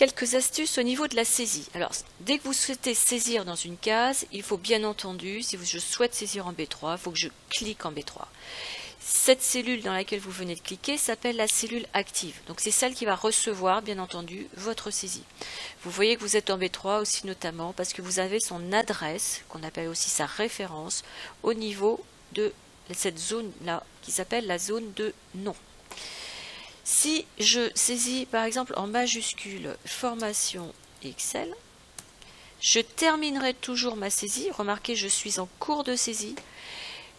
Quelques astuces au niveau de la saisie. Alors, dès que vous souhaitez saisir dans une case, il faut bien entendu, si je souhaite saisir en B3, il faut que je clique en B3. Cette cellule dans laquelle vous venez de cliquer s'appelle la cellule active. Donc c'est celle qui va recevoir, bien entendu, votre saisie. Vous voyez que vous êtes en B3 aussi notamment parce que vous avez son adresse, qu'on appelle aussi sa référence, au niveau de cette zone-là, qui s'appelle la zone de nom. Si je saisis par exemple en majuscule formation Excel, je terminerai toujours ma saisie. Remarquez, je suis en cours de saisie.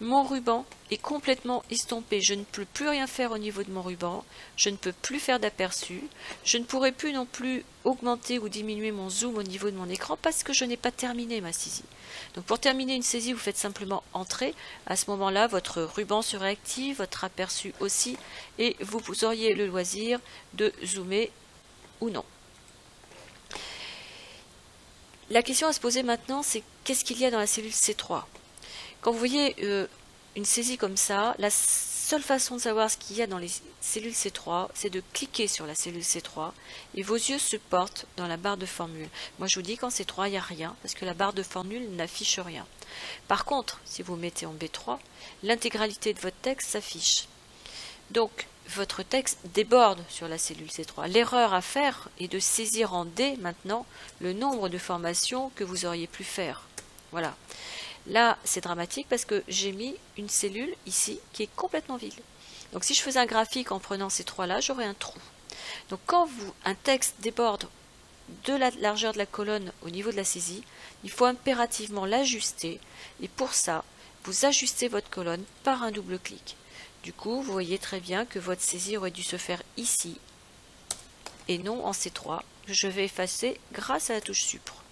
Mon ruban est complètement estompé. Je ne peux plus rien faire au niveau de mon ruban. Je ne peux plus faire d'aperçu. Je ne pourrai plus non plus augmenter ou diminuer mon zoom au niveau de mon écran parce que je n'ai pas terminé ma saisie. Donc pour terminer une saisie, vous faites simplement entrer. À ce moment-là, votre ruban serait actif, votre aperçu aussi, et vous auriez le loisir de zoomer ou non. La question à se poser maintenant, c'est qu'est-ce qu'il y a dans la cellule C3 ? Quand vous voyez une saisie comme ça, la seule façon de savoir ce qu'il y a dans les cellules C3, c'est de cliquer sur la cellule C3 et vos yeux se portent dans la barre de formule. Moi je vous dis qu'en C3 il n'y a rien parce que la barre de formule n'affiche rien. Par contre, si vous mettez en B3, l'intégralité de votre texte s'affiche. Donc votre texte déborde sur la cellule C3. L'erreur à faire est de saisir en D maintenant le nombre de formations que vous auriez pu faire. Voilà. Là, c'est dramatique parce que j'ai mis une cellule ici qui est complètement vide. Donc si je faisais un graphique en prenant ces trois-là, j'aurais un trou. Donc quand un texte déborde de la largeur de la colonne au niveau de la saisie, il faut impérativement l'ajuster. Et pour ça, vous ajustez votre colonne par un double clic. Du coup, vous voyez très bien que votre saisie aurait dû se faire ici et non en C3. Je vais effacer grâce à la touche Supre.